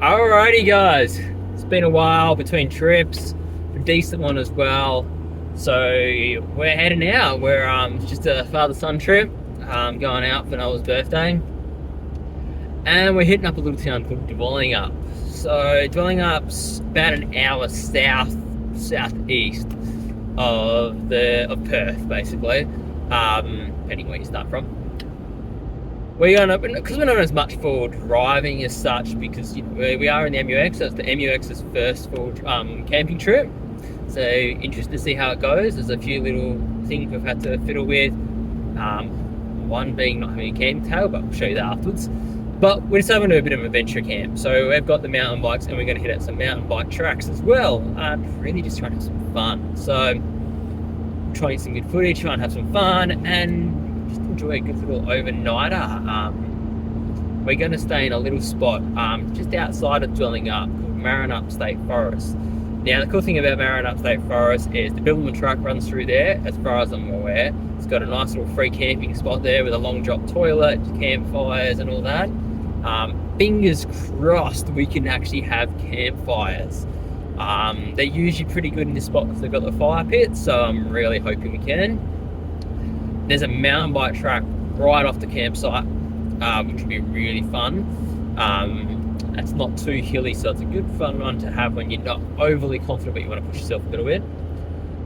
Alrighty guys, it's been a while between trips, a decent one as well. So we're heading out. It's just a father-son trip, going out for Noah's birthday. And we're hitting up a little town called Dwellingup. So Dwellingup's about an hour southeast of Perth, basically. Depending where you start from. We're going up because we're not as much for driving as such, because we are in the MUX. So it's the MUX's first full camping trip. So interested to see how it goes. There's a few little things we've had to fiddle with. One being not having a camping tail, but we'll show you that afterwards. But we're just having a bit of an adventure camp. So we've got the mountain bikes, and we're going to hit out some mountain bike tracks as well. Really just trying to have some fun. So trying some good footage, trying to have some fun, and just enjoy a good little overnighter. We're going to stay in a little spot just outside of Dwellingup called Marrinup State Forest. Now the cool thing about Marrinup State Forest is the Bilderman truck runs through there, as far as I'm aware. It's got a nice little free camping spot there with a long drop toilet, campfires and all that. Fingers crossed we can actually have campfires. They're usually pretty good in this spot because they've got the fire pits, so I'm really hoping we can. There's a mountain bike track right off the campsite, which would be really fun. It's not too hilly, so it's a good fun run to have when you're not overly confident but you want to push yourself a little bit.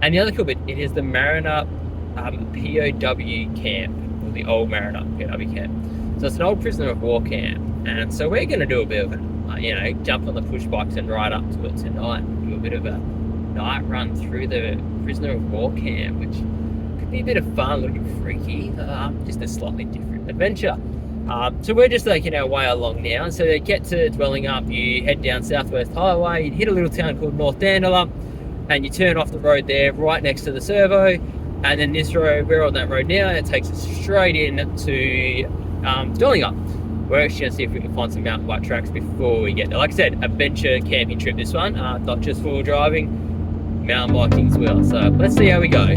And the other cool bit, it is the Marrinup POW camp, or the old Marrinup POW camp. So it's an old prisoner of war camp, and so we're going to do a bit of it, jump on the push bikes and ride up to it tonight, do a bit of a night run through the prisoner of war camp, which be a bit of fun, a little bit freaky, just a slightly different adventure. So we're just making our way along now. So to get to Dwellingup, you head down Southwest Highway, you hit a little town called North Dandenong, and you turn off the road there, right next to the servo, and then this road, we're on that road now, and it takes us straight in to Dwellingup. We're actually going to see if we can find some mountain bike tracks before we get there. Like I said, adventure camping trip this one, not just for driving, mountain biking as well. So let's see how we go.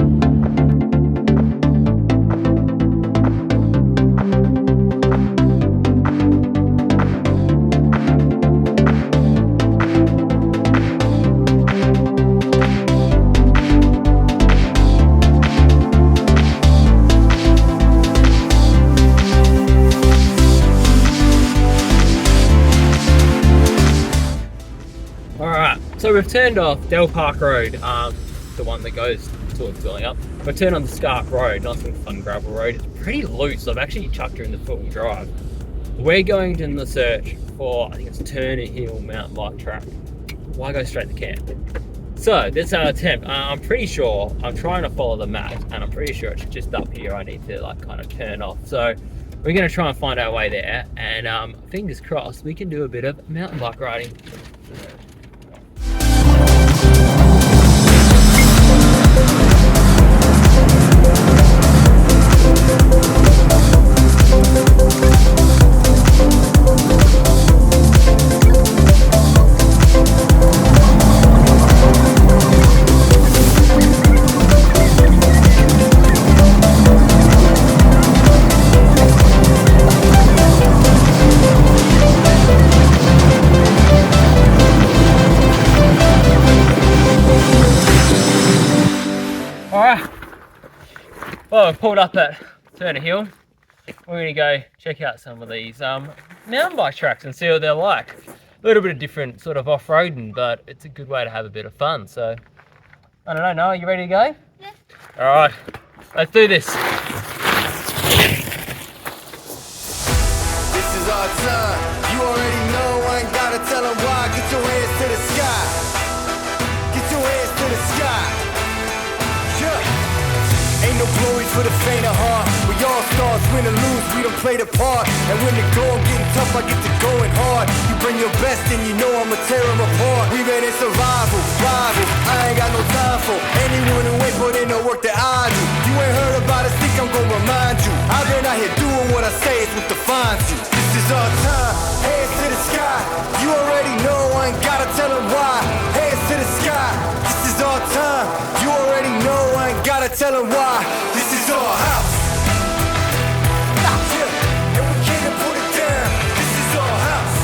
So we've turned off Del Park Road, the one that goes towards Dwellingup. We've turned on the Scarp Road, nice little fun gravel road. It's pretty loose. I've actually chucked her in the full drive. We're going in the search for, I think it's Turner Hill mountain bike track. Why go straight to camp? So that's our attempt. I'm pretty sure, I'm trying to follow the map, and I'm pretty sure it's just up here I need to kind of turn off. So we're going to try and find our way there, and fingers crossed we can do a bit of mountain bike riding. Well, we've pulled up at Turner Hill. We're going to go check out some of these mountain bike tracks and see what they're like. A little bit of different sort of off-roading, but it's a good way to have a bit of fun. So, I don't know, Noah, you ready to go? Yeah. All right, let's do this. This is our time. You already know, I ain't gotta tell them why. Get your hands to the sky. Get your hands to the sky. Yeah. Ain't no glory for the faint of heart. We all stars, win or lose, we don't play the part. And when the going getting tough, I get to going hard. You bring your best and you know I'ma tear them apart. We ready survival, rival. I ain't got no time for anyone who ain't put in the work that I do. You ain't heard about it, think I'm gonna remind you. I've been out here doing what I say is what defines you. This is our time, hands to the sky. You already know, I ain't gotta tell them why. Hands to the sky, this is our time. You already know, I ain't gotta tell them why. This is our house. Yeah, and we can't put it down. This is our house.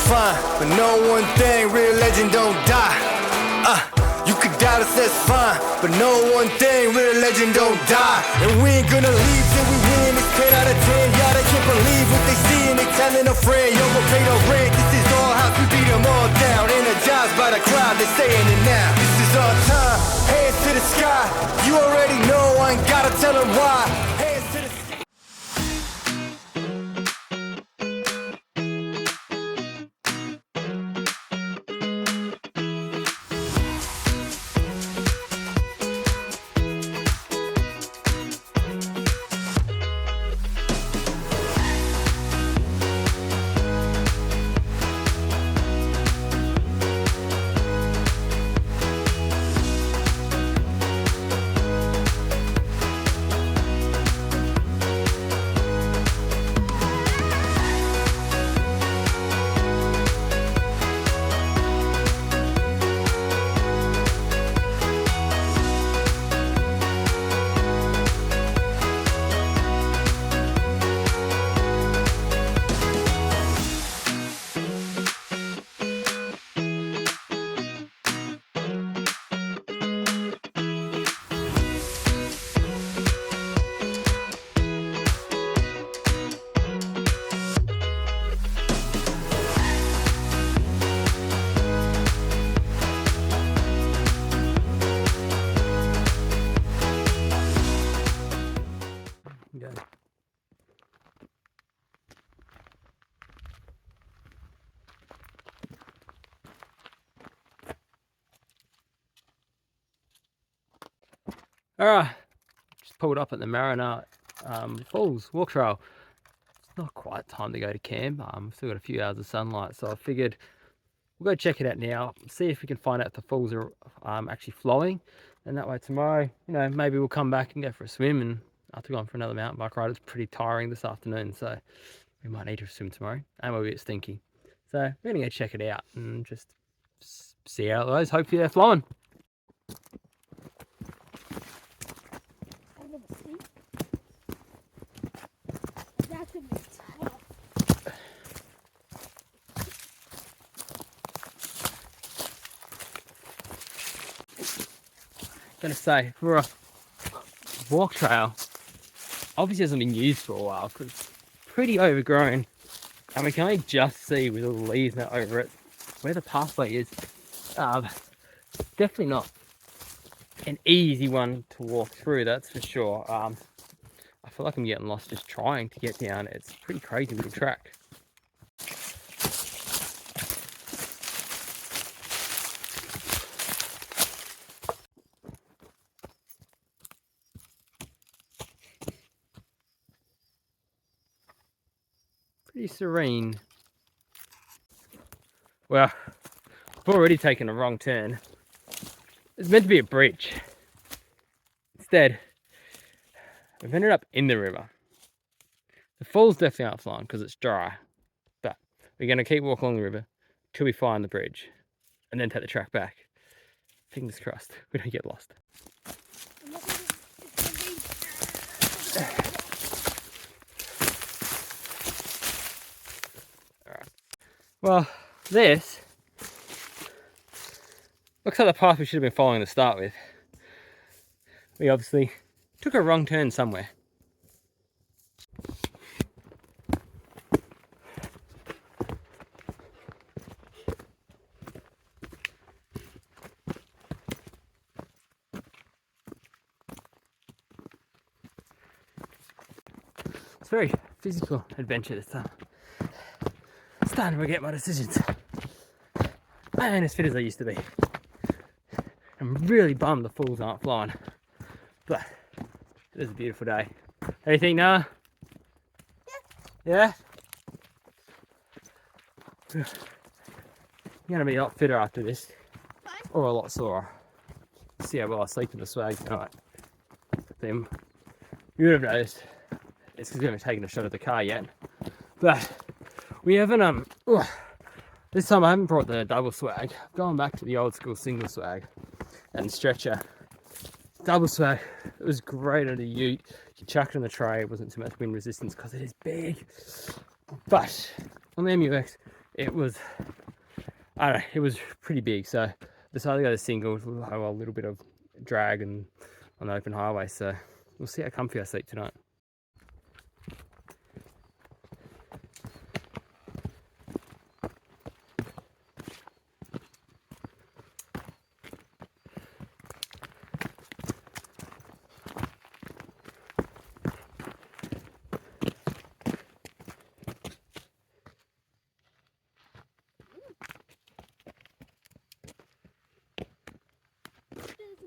fine, but know one thing, real legend don't die. You could doubt us, that's fine, but know one thing, real legend don't die. And we ain't gonna leave till we win. It's 10 out of 10, y'all they can't believe what they see, and they telling a friend, yo, we'll pay the rent. This is our house, we beat them all down. Energized by the crowd, they're saying it now. This is our time, hands to the sky. You already know, I ain't gotta tell them why. Hands to the sky. Alright, just pulled up at the Mariner Falls walk trail. It's not quite time to go to camp. Still got a few hours of sunlight, so I figured we'll go check it out now, see if we can find out if the falls are actually flowing, and that way tomorrow, you know, maybe we'll come back and go for a swim, and after going for another mountain bike ride. It's pretty tiring this afternoon, so we might need to swim tomorrow, and we'll be a bit stinky. So we're gonna go check it out and just see how it goes. Hopefully they're flowing. Gonna say, for a walk trail, obviously hasn't been used for a while because it's pretty overgrown, and we can only just see with all the leaves now over it where the pathway is. Definitely not an easy one to walk through, that's for sure. I feel like I'm getting lost just trying to get down. It's a pretty crazy little track. Pretty serene. Well, I've already taken a wrong turn. It's meant to be a bridge. Instead, we've ended up in the river. The falls definitely aren't flowing because it's dry, but we're going to keep walking along the river till we find the bridge and then take the track back. Fingers crossed we don't get lost. Well, this looks like the path we should have been following to start with. We obviously took a wrong turn somewhere. It's a very physical adventure this time. Starting to regret my decisions. I ain't as fit as I used to be. I'm really bummed the falls aren't flowing, but it is a beautiful day. How do you think, Noah? Yeah? You're gonna be a lot fitter after this, or a lot sorer. See how well I sleep in the swag tonight. But then you would have noticed it's because we haven't taken a shot at the car yet. But we haven't this time I haven't brought the double swag. I've gone back to the old school single swag and stretcher. Double swag, it was great at a ute. You chuck it on the tray, it wasn't too much wind resistance because it is big. But on the MUX, it was, I don't know, it was pretty big. So decided to go to single, have a little bit of drag and on the open highway. So we'll see how comfy I sleep tonight.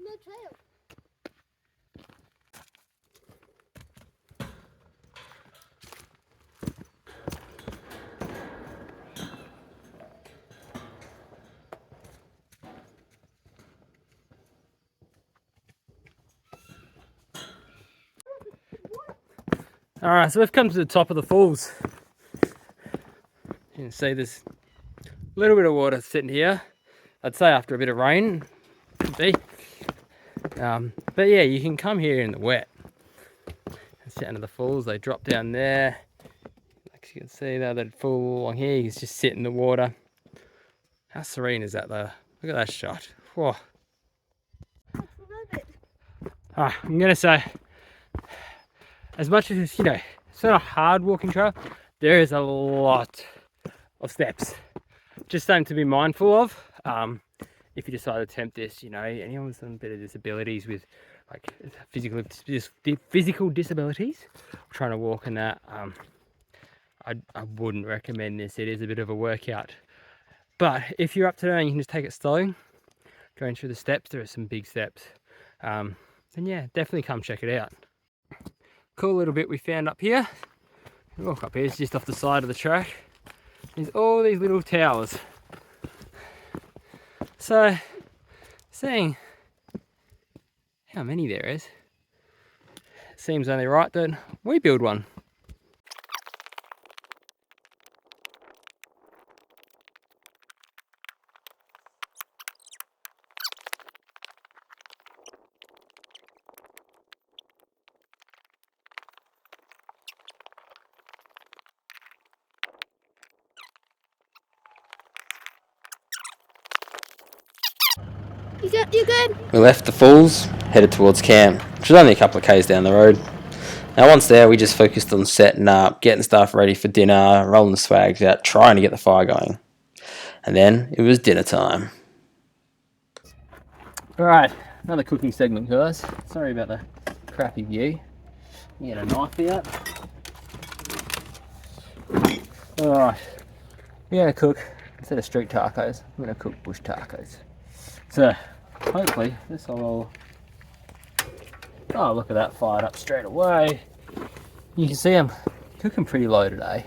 No trail. All right, so we've come to the top of the falls. You can see there's a little bit of water sitting here. I'd say after a bit of rain, could be. But yeah, you can come here in the wet. It's down to the falls. They drop down there. Like you can see there, that fall along here. You can just sit in the water. How serene is that though? Look at that shot. Whoa. I'm gonna say, as much as it's, it's not a hard walking trail, there is a lot of steps. Just something to be mindful of. If you decide to attempt this, anyone with some bit of disabilities with like physical disabilities trying to walk in that, I wouldn't recommend this. It is a bit of a workout. But if you're up to it and you can just take it slow, going through the steps, there are some big steps. Then yeah, definitely come check it out. Cool little bit we found up here. Walk up here, it's just off the side of the track. There's all these little towers. So, seeing how many there is, it seems only right that we build one. You good? We left the falls, headed towards camp, which was only a couple of k's down the road. Now once there, we just focused on setting up, getting stuff ready for dinner, rolling the swags out, trying to get the fire going. And then it was dinner time. Alright, another cooking segment, guys. Sorry about the crappy view. Get a knife out. Alright, we're going to cook, instead of street tacos, I'm going to cook bush tacos. So, hopefully, this will all... Oh, look at that, fired up straight away. You can see I'm cooking pretty low today.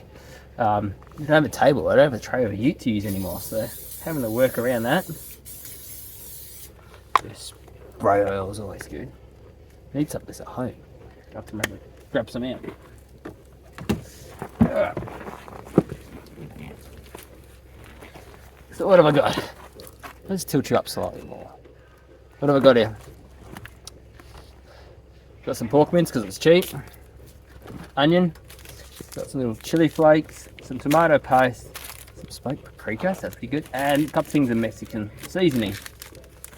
I don't have a table, I don't have a tray or a ute to use anymore, so having to work around that. Spray oil is always good. Need some of this at home. I have to remember to grab some out. So what have I got? Let's tilt you up slightly more. What have I got here? Got some pork mince because it's cheap. Onion. Got some little chili flakes. Some tomato paste. Some smoked paprika, that's pretty good. And a couple things of Mexican seasoning.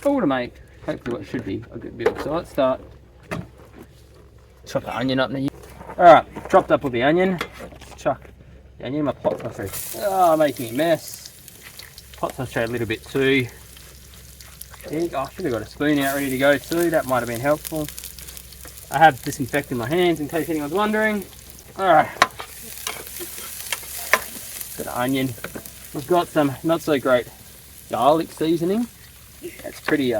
All to make hopefully what should be a good meal. So let's start. Chop the onion up now. Alright, chopped up with the onion. Let's chuck the onion in my pot sauce. Oh, making a mess. Pot sauce a little bit too big. I should have got a spoon out ready to go too. That might have been helpful. I have disinfected my hands in case anyone's wondering. Alright. Got an onion. We've got some not so great garlic seasoning. It's pretty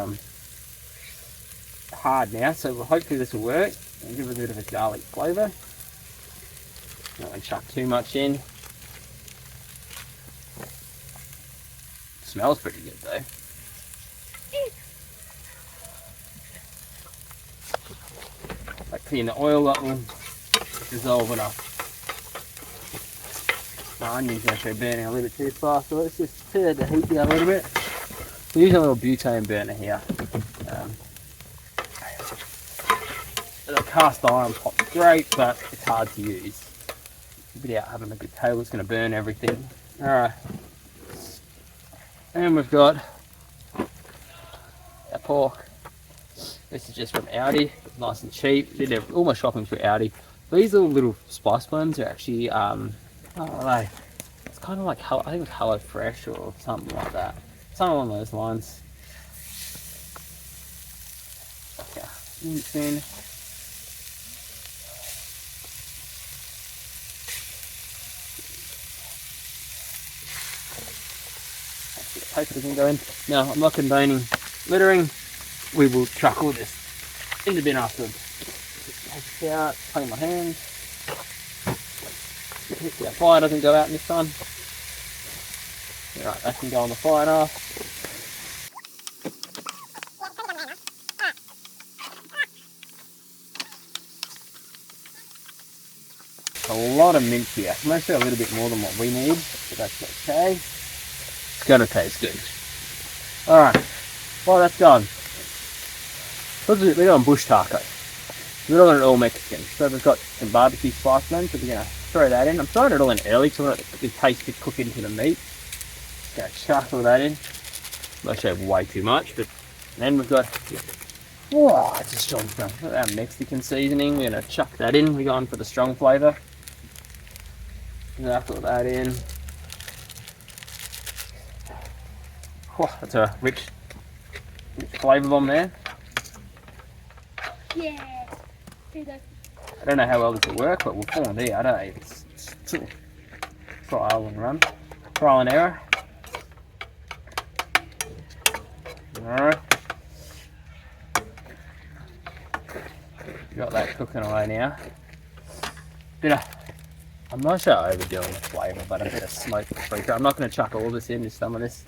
hard now, so hopefully this will work and give it a bit of a garlic flavour. Not going to chuck too much in. Smells pretty good though. Like putting the oil up will dissolve enough. My onion's actually burning a little bit too fast, so let's just turn the heat down a little bit. We're using a little butane burner here. The cast iron pot's great, but it's hard to use. Without having a good table, it's going to burn everything. Alright, And we've got our pork. This is just from Aldi, nice and cheap. Did all my shopping through Aldi. These little spice blends are actually, I don't know, it's kind of like, I think it's Hello Fresh or something like that. Something along those lines. Okay, mix in. Paper doesn't go in. Now, I'm not condoning littering. We will chuck all this in the bin afterwards. Take it out, clean my hands. The fire doesn't go out in this time. Alright, that can go on the fire now. A lot of mint here. Mostly a little bit more than what we need, but that's okay. It's gonna taste good. Alright, well that's done. We're doing bush taco. We're doing it all Mexican. So we've got some barbecue spice blends, so we're going to throw that in. I'm throwing it all in early because I want the taste to cook into the meat. Just going to chuck all that in. Might show way too much, but then we've got, whoa, it's a strong smell. Look at our Mexican seasoning. We're going to chuck that in. We're going for the strong flavour. Chuck all that in. Whoa, that's a rich flavour bomb there. Yeah. Here you go. I don't know how well this will work, but we'll find out, eh? It's trial and run. Trial and error. Alright. Got that cooking away now. I'm not sure I'm overdoing the flavour, but a bit of smoke paprika. I'm not going to chuck all this in, just some of this.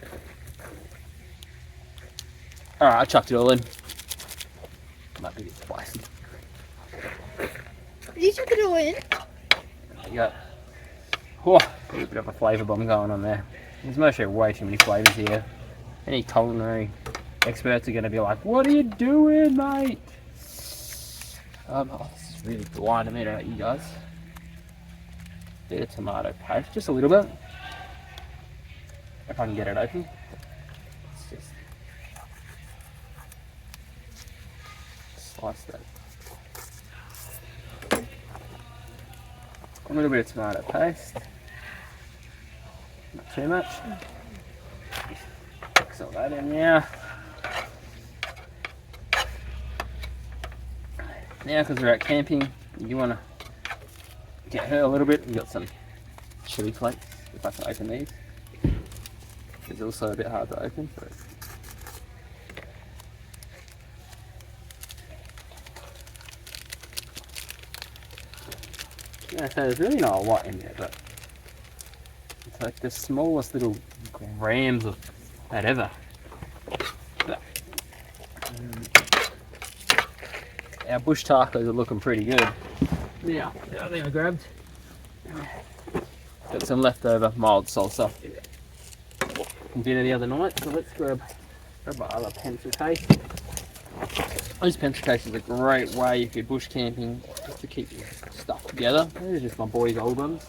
Alright, I chucked it all in. Might be a bit spicy. Did you chuck it all in? There you go. Whoa, a bit of a flavour bomb going on there. There's mostly way too many flavours here. Any culinary experts are going to be like, what are you doing, mate? Oh, this is really blinding me, don't you guys? Bit of tomato paste, just a little bit. If I can get it open. Let's just slice that. A little bit of tomato paste. Not too much. Mix all that in now. Now, because we're out camping, you want to get her a little bit. We've got some chili flakes, if I can open these. It's also a bit hard to open, but yeah, so there's really not a lot in there, but it's like the smallest little grams of whatever. But, our bush tacos are looking pretty good. Now, the other thing I grabbed, got some leftover mild salsa from dinner the other night, so let's grab my other pencil case. These pencil cases are a great way if you're bush camping just to keep your stuff together. These are just my boys' old ones.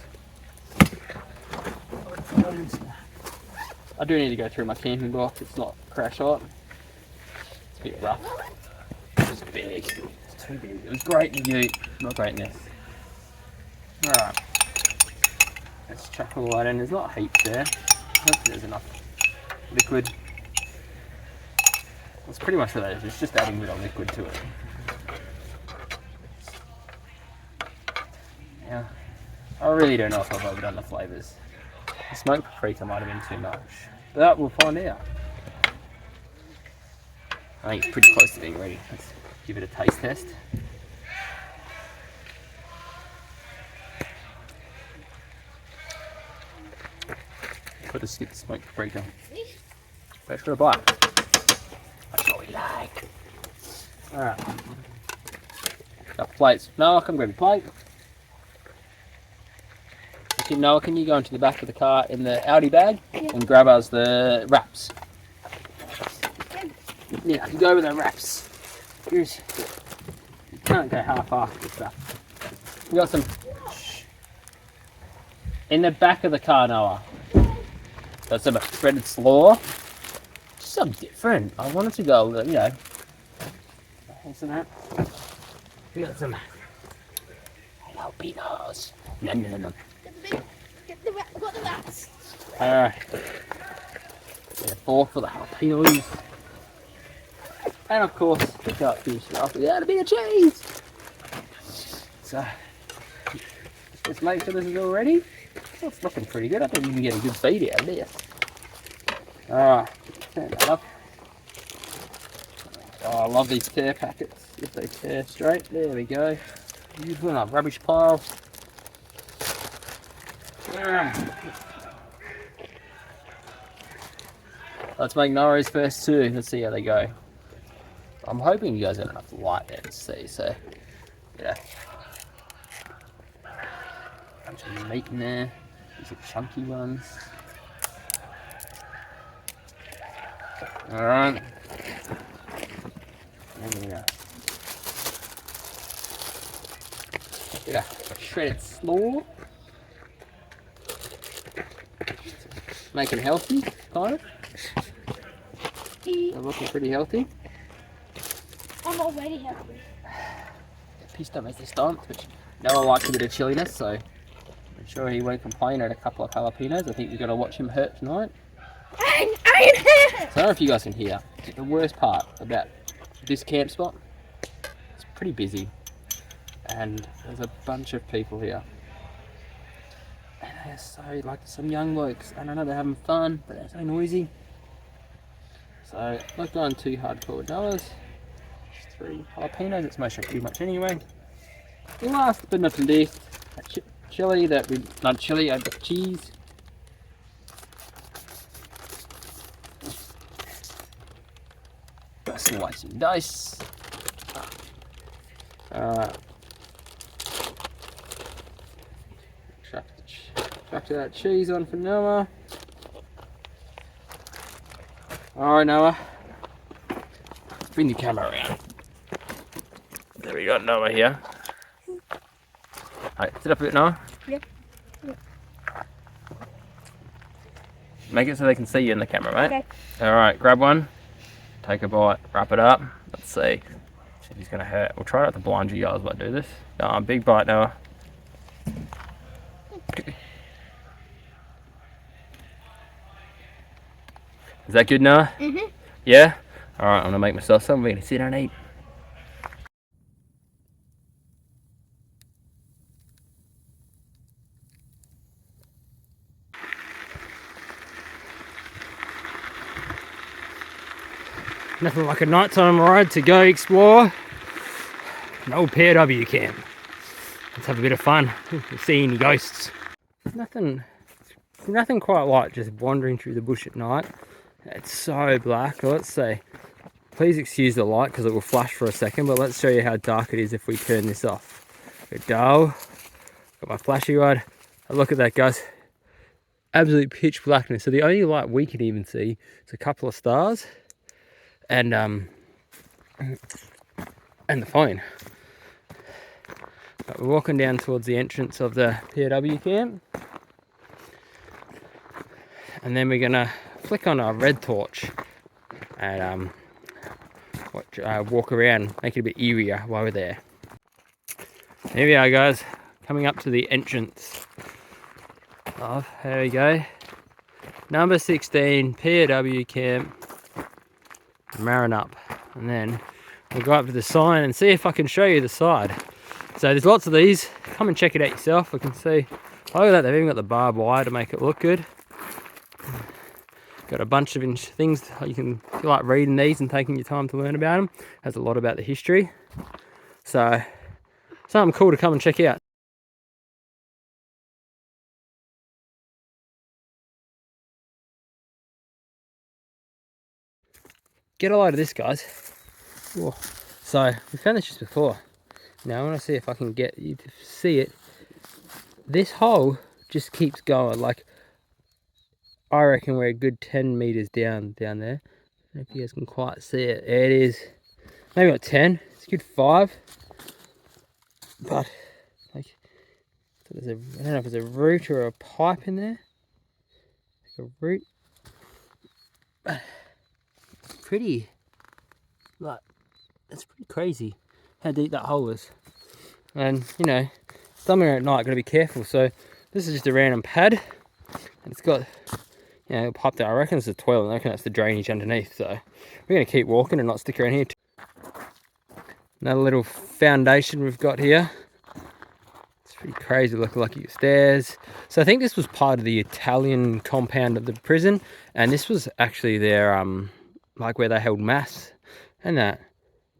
I do need to go through my camping box, it's not crash hot. It's a bit rough. It's big. It's too big. It was great in the ute, not great in this. Alright. Let's chuck all that in. There's not heaps there. Hopefully there's enough liquid. That's pretty much what that is. It's just adding a bit of liquid to it. Yeah. I really don't know if I've overdone the flavours. The smoked paprika might have been too much. But we'll find out. I think it's pretty close to being ready. Let's give it a taste test. Put a stick of smoked paprika. Let's go bite. That's what we like. Alright. Got plates. Noah, come grab your plate. Okay, Noah, can you go into the back of the car in the Audi bag and grab us the wraps? Yeah, you go with the wraps. Here's, you can't go half-assed with stuff. We got some in the back of the car, Noah. Got some shredded slaw. something different. I wanted to go, you know. What's that? We got some jalapenos. No. Get the big, got the rats. Alright. Yeah, 4 for the jalapenos. And of course, we can't finish it off without a bit of cheese. So, let's make sure this is all ready. Oh, it's looking pretty good. I think we can get a good feed out of this. Alright, turn that up. Oh, I love these tear packets. If they tear straight, there we go. You put up rubbish pile. Let's make Norris first too. Let's see how they go. I'm hoping you guys have enough light there to see. So, yeah. Bunch of meat in there. These are chunky ones. All right. There we go. Yeah, shredded slaw. Make it healthy, kind of. They're looking pretty healthy. I'm already healthy. Pissed off as they start, which Noah likes a bit of chilliness, so I'm sure he won't complain at a couple of jalapenos. I think we've got to watch him hurt tonight. So I don't know if you guys can hear. The worst part about this camp spot, it's pretty busy, and there's a bunch of people here. And they're so, like, some young blokes. I don't know, they're having fun, but they're so noisy. So, not going too hardcore with Noah's. Just 3 jalapenos, it's mostly pretty much anyway. Last but not least, chili that we, not chili, cheese. Slice and dice. Chuck that cheese on for Noah. Alright, Noah. Bring the camera around. There we got Noah here. Alright, sit up a bit, Noah. Yep. Make it so they can see you in the camera, mate. Okay. Alright, grab one. Take a bite, wrap it up. Let's see if he's gonna hurt. We'll try not to blind you guys while I do this. Big bite, Noah. Is that good, Noah? Mm-hmm. Yeah? Alright, I'm gonna make myself some. We're gonna sit down and eat. Nothing like a nighttime ride to go explore an old POW camp. Let's have a bit of fun. See any ghosts. Nothing quite like just wandering through the bush at night. It's so black. Let's see. Please excuse the light because it will flash for a second, but let's show you how dark it is if we turn this off. Go. Got my flashy rod. Have a look at that, guys. Absolute pitch blackness. So the only light we can even see is a couple of stars and the phone. But we're walking down towards the entrance of the POW camp, and then we're gonna flick on our red torch and walk around, make it a bit eerier while we're there. Here we are, guys, coming up to the entrance of, there we go, number 16 POW camp, Marinup. And then we'll go up to the sign and see if I can show you the side. So there's lots of these. Come and check it out yourself. I can see, look at that, they've even got the barbed wire to make it look good. Got a bunch of things you can, if you like reading these and taking your time to learn about them. Has a lot about the history. So something cool to come and check out. Get a load of this, guys. Whoa. So we found this just before. Now I want to see if I can get you to see it. This hole just keeps going. Like, I reckon we're a good 10 meters down there. I don't know if you guys can quite see it. There it is. Maybe not 10. It's a good 5. But like, so there's I don't know if there's a root or a pipe in there. Like a root. pretty, like, it's pretty crazy how deep that hole is. And, you know, somewhere at night, got to be careful. So this is just a random pad, and it's got, you know, pipe there. I reckon it's a toilet. I reckon that's the drainage underneath. So we're going to keep walking and not stick around here. Another little foundation we've got here. It's pretty crazy, looking like stairs. So I think this was part of the Italian compound of the prison, and this was actually their like where they held mass and that.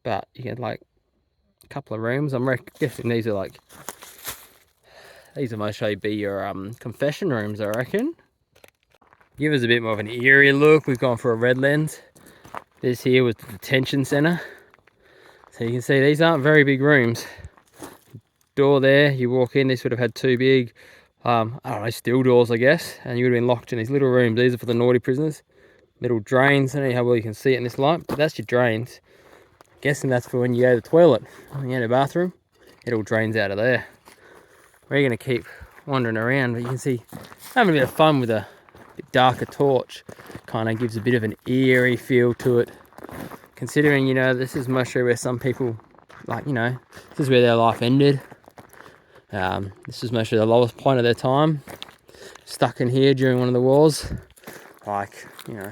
But you get like a couple of rooms. I'm guessing these are like, these are mostly be your confession rooms, I reckon. Give us a bit more of an eerie look. We've gone for a red lens. This here was the detention center. So you can see these aren't very big rooms. Door there, you walk in, this would have had two big, I don't know, steel doors, I guess. And you would have been locked in these little rooms. These are for the naughty prisoners. Little drains. I don't know how well you can see it in this light, but that's your drains. Guessing that's for when you go to the toilet. When you go to the bathroom, it all drains out of there. We're going to keep wandering around, but you can see having a bit of fun with a bit darker torch. Kind of gives a bit of an eerie feel to it. Considering, you know, this is mostly where some people, like, you know, this is where their life ended. This is mostly the lowest point of their time. Stuck in here during one of the wars. Like, you know,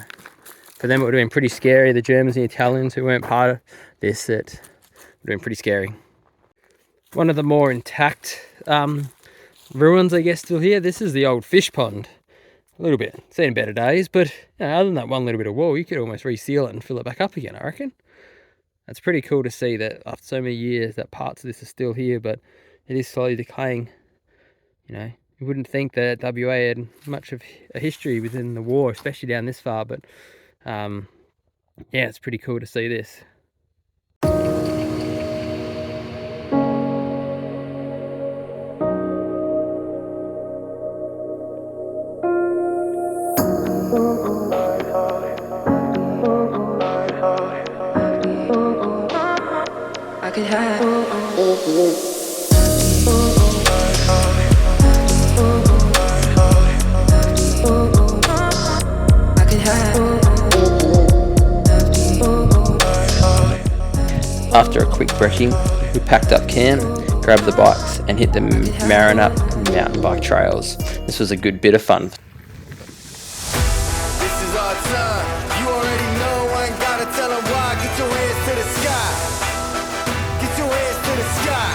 for them it would have been pretty scary. The Germans and the Italians who weren't part of this, it would have been pretty scary. One of the more intact ruins, I guess, still here. This is the old fish pond. A little bit. Seen better days, but you know, other than that one little bit of wall, you could almost reseal it and fill it back up again, I reckon. It's pretty cool to see that after so many years that parts of this are still here, but it is slowly decaying. You know, you wouldn't think that WA had much of a history within the war, especially down this far, but yeah, it's pretty cool to see this. I could have. After a quick brekking, we packed up camp, grabbed the bikes and hit the Marinup mountain bike trails. This was a good bit of fun. This is our time. You already know, I ain't gotta tell them why. Get your hands to the sky. Get your hands to the sky.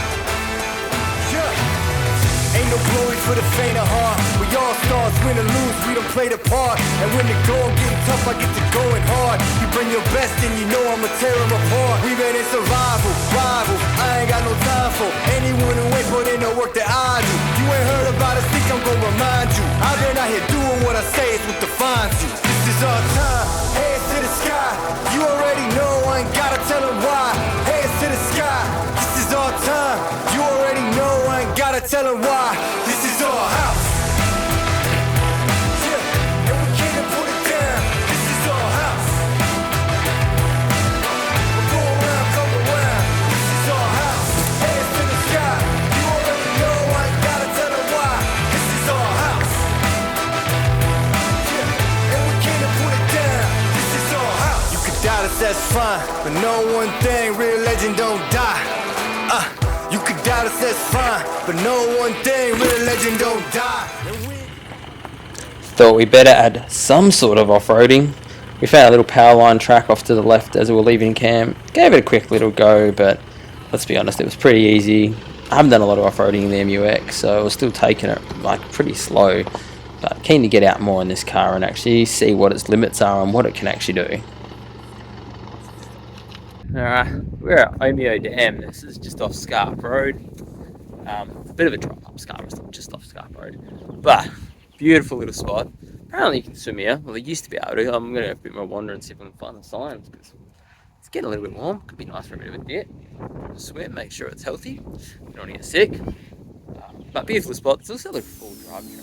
Yeah. Ain't no glory for the faint of heart. We all stars, win or lose, we don't play the part. And when the going getting tough, I get to going hard. You bring your best and you know I'ma tear them apart. We been in survival, rival. I ain't got no time for anyone who ain't put in the work that I do. You ain't heard about us, think I'm gonna remind you. I've been out here doing what I say is what defines you. This is our time, hands to the sky. You already know, I ain't gotta tell them why. Hands to the sky, this is our time. You already know, I ain't gotta tell them why. This is our house. Yeah, and we can't put it down. This is our house. We'll go around, come around. This is our house. Hands to the sky. You already know, I ain't gotta tell them why. This is our house. Yeah, and we can't put it down. This is our house. You could doubt us, that's fine, but know one thing, real legend don't die. You could doubt us, that's fine, but know one thing, real legend don't die. Thought we better add some sort of off-roading. We found a little power line track off to the left as we were leaving camp. Gave it a quick little go, but let's be honest, it was pretty easy. I haven't done a lot of off-roading in the MUX, so I was still taking it like pretty slow. But keen to get out more in this car and actually see what its limits are and what it can actually do. Alright, we're at Omeo Dam. This is just off Scarp Road. A bit of a drop up Scarp, just off Scarp Road. But, beautiful little spot. Apparently you can swim here. Well, you used to be able to. I'm going to have a bit more wander and see if I can find the signs. Because it's getting a little bit warm. Could be nice for a bit of a dip. Swim, make sure it's healthy. You don't want to get sick. But beautiful spot. It's also a full drive track.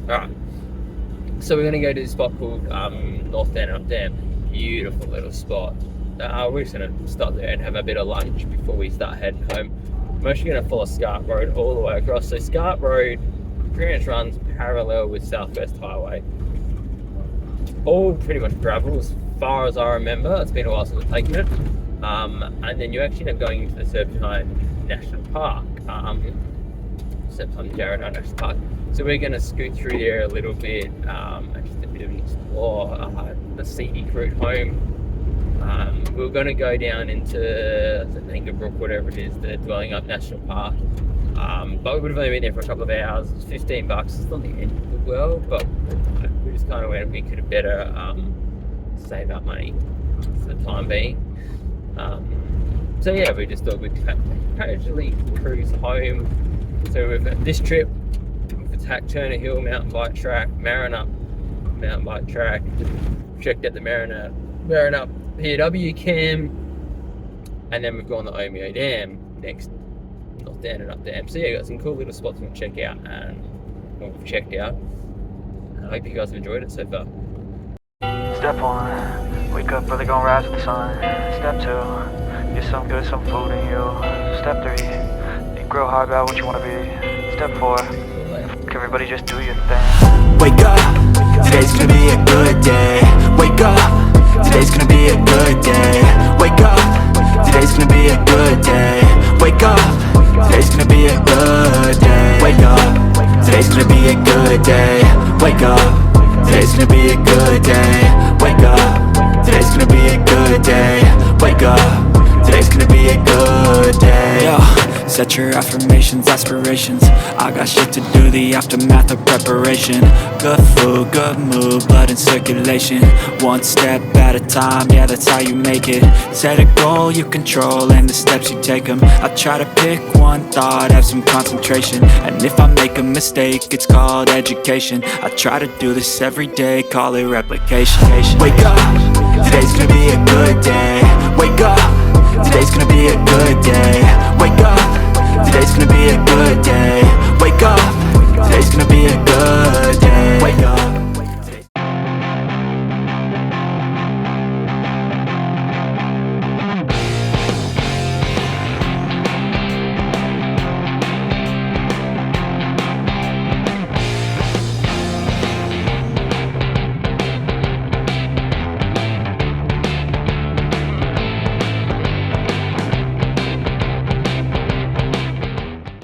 Alright, So we're gonna go to this spot called North Dwellingup Dam. Beautiful little spot. We're just gonna stop there and have a bit of lunch before we start heading home. I'm actually gonna follow Scarp Road all the way across. So Scarp Road pretty much runs parallel with Southwest Highway. All pretty much gravel as far as I remember. It's been a while since I've taken it. And then you actually end up going into the Serpentine National Park. Serpentine National Park. So we're going to scoot through there a little bit, and just a bit of an explore the scenic route home. We're going to go down into Brook, whatever it is, the Dwellingup National Park. But we would have only been there for a couple of hours. It's $15. It's not the end of the world, but we just kind of went and we could have better save our money for the time being. So yeah, we just thought we'd occasionally cruise home. So we've got this trip, we've attacked Turner Hill mountain bike track, Marinup mountain bike track, checked out the Marinup PW cam, and then we've gone to Omeo Dam next, North Dwellingup Dam. So yeah, got some cool little spots we can check out and what we've checked out. I hope you guys have enjoyed it so far. Step 1, wake up early, gonna rise with the sun. Step 2, get some good, some food in you. Step 3, you grow hard about what you wanna be. Step 4, everybody just do your thing. Wake up, today's gonna be a good day. Wake up, today's gonna be a good day. Wake up, today's gonna be a good day. Wake up, today's gonna be a good day. Wake up, today's gonna be a good day. Wake up, today's gonna be a good day. Wake up, today's gonna be a good day. Wake up, today's gonna be a good day. Yo, set your affirmations, aspirations. I got shit to do, the aftermath of preparation. Good food, good mood, blood in circulation. One step at a time, yeah, that's how you make it. Set a goal you control and the steps you take them. I try to pick one thought, have some concentration. And if I make a mistake, it's called education. I try to do this every day, call it replication. Wake up, today's gonna be a good day. Wake up, today's gonna be a good day.